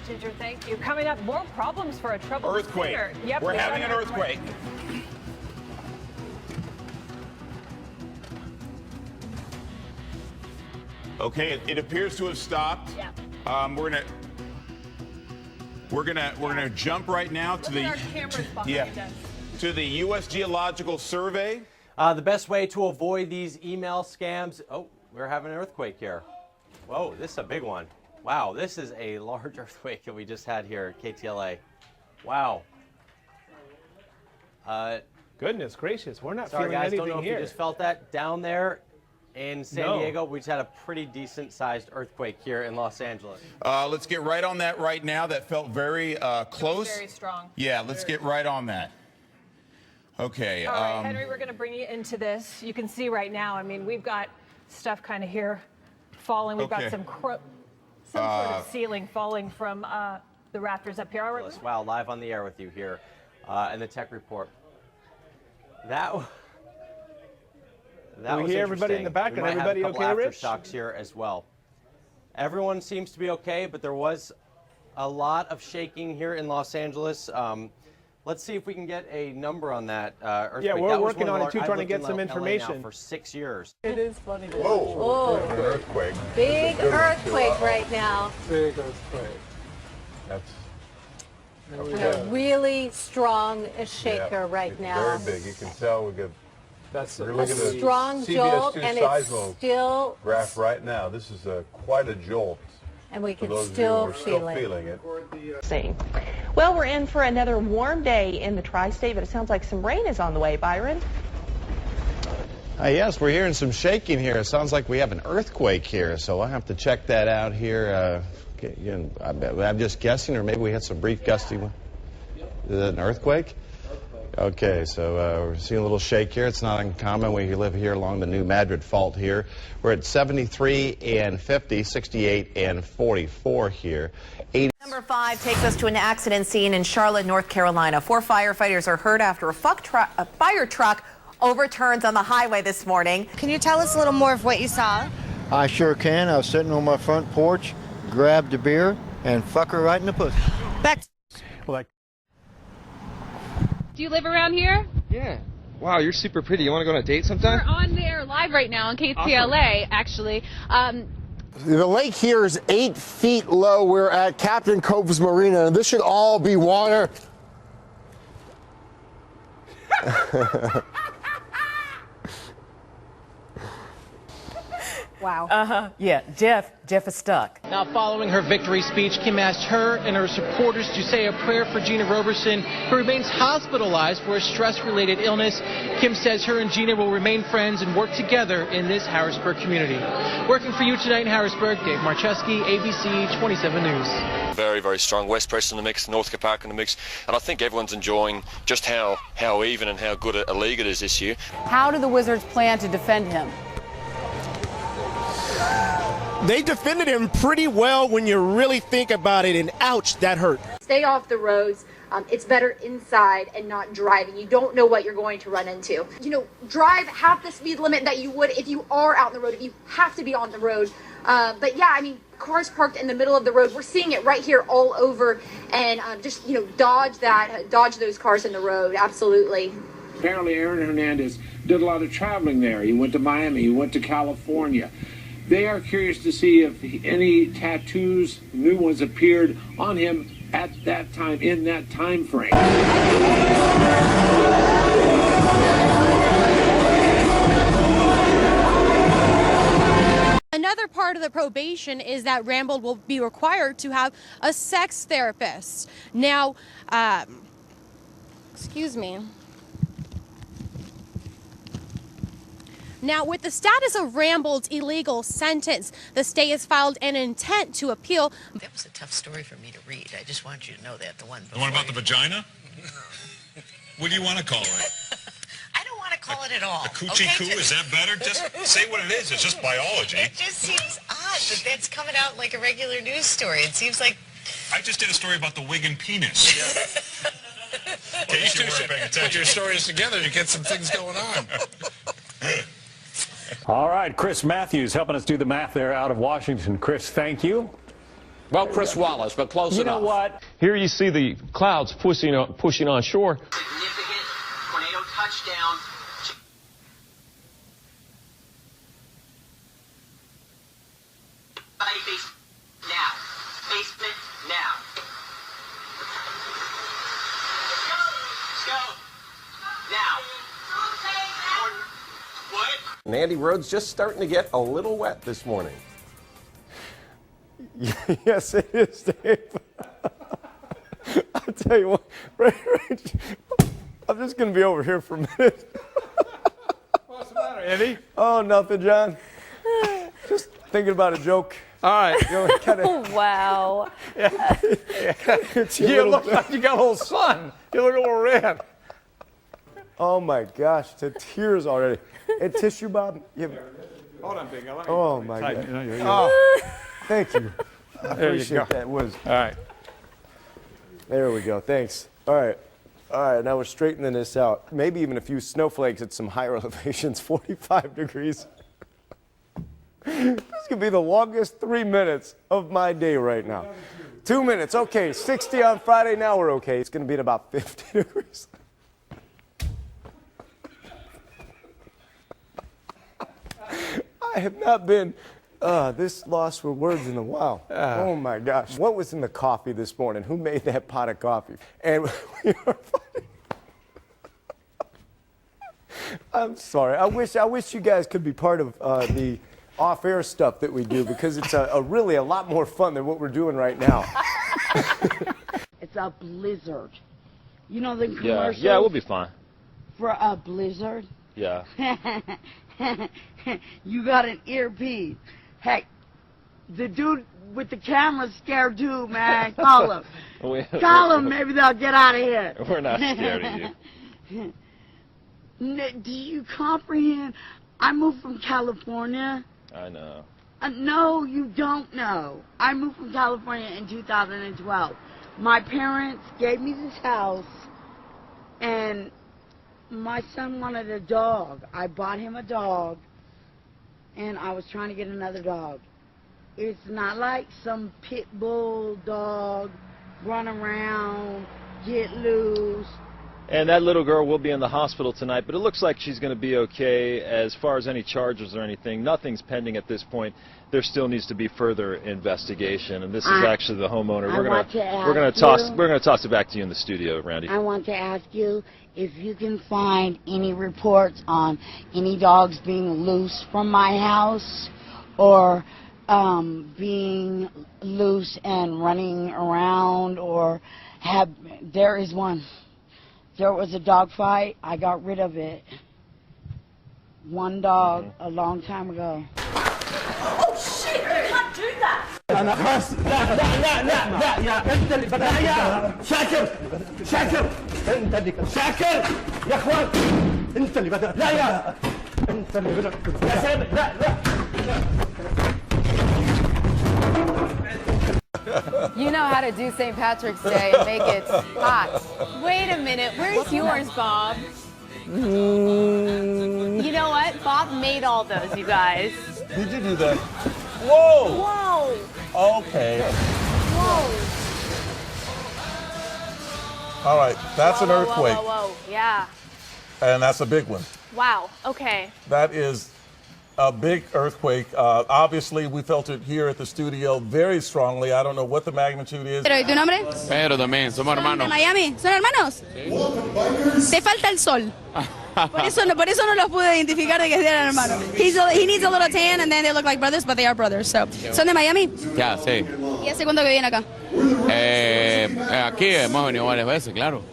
Ginger, thank you. Coming up, more problems for a troubled earthquake. singer. Yep, We're having an earthquake. Okay, it appears to have stopped. Yeah. We're gonna jump right now to the to the U.S. Geological Survey. The best way to avoid these email scams. Oh, we're having an earthquake here. Whoa, this is a big one. Wow, this is a large earthquake that we just had here at KTLA. Wow. Goodness gracious, we're not Sorry feeling guys, anything don't know here. if you just felt that down there in San Diego. We just had a pretty decent sized earthquake here in Los Angeles. Let's get right on that right now. That felt very close. Very strong. Yeah, let's get right on that. Okay. All right, Henry, we're going to bring you into this. You can see right now, I mean, we've got stuff kind of here falling. We've got some sort of ceiling falling from the rafters up here. All right. Wow, live on the air with you here in the tech report. That was hear everybody in the back, we and everybody have a couple okay, Rich? aftershocks here as well. Everyone seems to be okay, but there was a lot of shaking here in Los Angeles. Let's see if we can get a number on that earthquake. Yeah, we're that was working one on of it too, I've trying to lived get in some LA information. now for 6 years. It is funny to Whoa, watch. an earthquake. Big earthquake right now. Big earthquake. That's A really strong shaker right now. very big. You can tell we get. That's We're A looking at strong CBS2 jolt, and it's seismo still, graph right now. This is quite a jolt. and we For can those of you who still are still feel it. feeling it. Well, we're in for another warm day in the tri-state, but it sounds like some rain is on the way. Byron? Yes, we're hearing some shaking here. It sounds like we have an earthquake here, so I'll have to check that out here. I'm just guessing, or maybe we had some brief gusty one. Is it an earthquake? Okay, so we're seeing a little shake here. It's not uncommon. We live here along the New Madrid Fault here. We're at 73 and 50, 68 and 44 here. Number 5 takes us to an accident scene in Charlotte, North Carolina. 4 firefighters are hurt after a fire truck overturns on the highway this morning. Can you tell us a little more of what you saw? I sure can. I was sitting on my front porch, grabbed a beer, and fuck her right in the pussy. Back. Do you live around here? Yeah. Wow, you're super pretty. You want to go on a date sometime? We're on the air live right now on KTLA, actually. The lake here is 8 feet low. We're at Captain Cove's Marina, and this should all be water. Wow. Yeah, Jeff is stuck. Now, following her victory speech, Kim asked her and her supporters to say a prayer for Gina Roberson, who remains hospitalized for a stress-related illness. Kim says her and Gina will remain friends and work together in this Harrisburg community. Working for you tonight in Harrisburg, Dave Marcheski, ABC 27 News. Very, very strong. West Press in the mix, Northcote Park in the mix, and I think everyone's enjoying just how even and how good a league it is this year. How do the Wizards plan to defend him? They defended him pretty well when you really think about it, and ouch, that hurt. Stay off the roads. It's better inside and not driving. You don't know what you're going to run into. You know, drive half the speed limit that you would if you are out on the road, if you have to be on the road. But yeah, I mean, cars parked in the middle of the road. We're seeing it right here all over, and just, you know, dodge those cars in the road. Absolutely. Apparently Aaron Hernandez did a lot of traveling there. He went to Miami, he went to California. They are curious to see if any tattoos, new ones, appeared on him at that time, in that time frame. Another part of the probation is that Rambold will be required to have a sex therapist. Now, excuse me. Now, with the status of Rambold's illegal sentence, the state has filed an intent to appeal. That was a tough story for me to read. I just want you to know that. The one about the vagina? What do you want to call it? I don't want to call it at all. The coochie coo, is that better? Just say what it is. It's just biology. It just seems odd that that's coming out like a regular news story. It seems like... I just did a story about the wig and penis. Yeah. Okay, you two should put your stories together to get some things going on. All right, Chris Matthews helping us do the math there out of Washington. Chris, thank you. Well, Chris Wallace, but close enough. You know what? Here you see the clouds pushing on shore. Significant tornado touchdown. Now. Basement now. Let's go. Now. What? And Andy Road's just starting to get a little wet this morning. Yes, it is, Dave. I'll tell you what, right, I'm just going to be over here for a minute. What's the matter, Andy? Oh, nothing, John. Just thinking about a joke. All right. You know, kinda, Wow. You look like you got a little sun. You look a little red. Oh, my gosh, to tears already. And tissue, Bob? Hold on, Big. Oh, my God. God. Oh, thank you. I There you appreciate go. that. Was All right. There we go. Thanks. All right. Now we're straightening this out. Maybe even a few snowflakes at some higher elevations, 45 degrees. This could be the longest 3 minutes of my day right now. 2 minutes. Okay, 60 on Friday. Now we're okay. It's going to be at about 50 degrees. I have not been this lost for words in a while. Oh my gosh. What was in the coffee this morning? Who made that pot of coffee? And we are funny. I'm sorry. I wish you guys could be part of the off-air stuff that we do, because it's really a lot more fun than what we're doing right now. It's a blizzard. You know the commercial? Yeah, we'll be fine. For a blizzard? Yeah. You got an earpiece. Hey, the dude with the camera's scared too, man. Call him. Call him. Maybe they'll get out of here. We're not scared of you. Do you comprehend? I moved from California. I know. No, you don't know. I moved from California in 2012. My parents gave me this house, and my son wanted a dog. I bought him a dog, and I was trying to get another dog. It's not like some pit bull dog, run around, get loose. And that little girl will be in the hospital tonight, but it looks like she's going to be okay. As far as any charges or anything, nothing's pending at this point. There still needs to be further investigation, and this is actually the homeowner. We're going to toss it back to you in the studio, Randy. I want to ask you if you can find any reports on any dogs being loose from my house, or being loose and running around, or there is one. There was a dog fight. I got rid of it. One dog a long time ago. Oh shit! You can't do that! You know how to do St. Patrick's Day and make it hot. Wait a minute. Where's yours, Bob? You know what? Bob made all those, you guys. Did you do that? Whoa! Whoa! Okay. Whoa! All right, that's an earthquake. Whoa. Yeah. And that's a big one. Wow. Okay. That is a big earthquake. Obviously, we felt it here at the studio very strongly. I don't know what the magnitude is. ¿Y tu nombre? Pedro también, somos hermanos. ¿De Miami? ¿Son hermanos? Te falta el sol. Por eso no los pude identificar de que eran hermanos. He needs a little tan and then they look like brothers, but they are brothers. So. ¿Son de Miami? Ya, sí. ¿Y hace cuánto que viven acá? Aquí hemos venido varias veces, claro.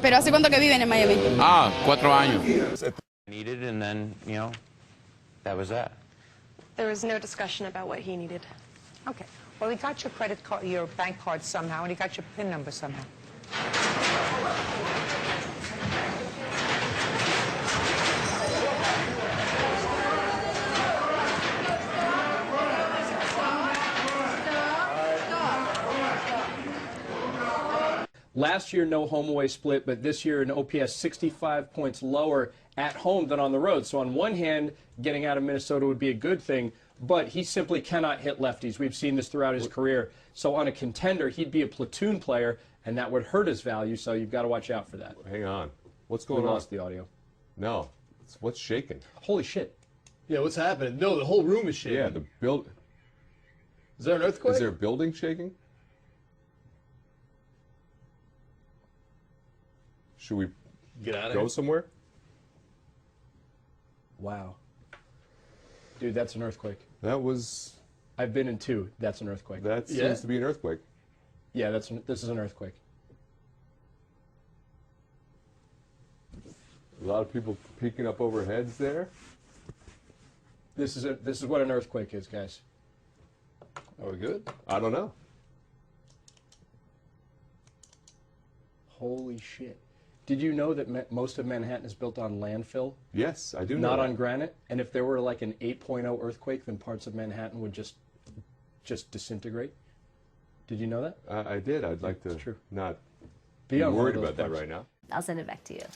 ¿Pero hace cuánto que viven en Miami? 4 años. Needed, and then, you know, that was that. There was no discussion about what he needed. Okay. Well, he got your credit card, your bank card somehow, and he got your PIN number somehow. Last year, no home away split, but this year an OPS 65 points lower at home than on the road. So on one hand, getting out of Minnesota would be a good thing. but he simply cannot hit lefties. We've seen this throughout his career. So on a contender, he'd be a platoon player, and that would hurt his value, so you've got to watch out for that. Hang on. What's going We on? lost the audio. No. What's shaking? Holy shit. Yeah, what's happening? No, the whole room is shaking. Yeah, the build. Is there an earthquake? Is there a building shaking? Should we get out of go here? somewhere? Wow. Dude, that's an earthquake. That was... I've been in 2. That's an earthquake. That seems to be an earthquake. Yeah, this is an earthquake. A lot of people peeking up over heads there. This is what an earthquake is, guys. Are we good? I don't know. Holy shit. Did you know that most of Manhattan is built on landfill? Yes, I do know Not that. on granite? And if there were like an 8.0 earthquake, then parts of Manhattan would just disintegrate? Did you know that? I did. I'd like to not Be be on one of worried those about that parts. right now. I'll send it back to you.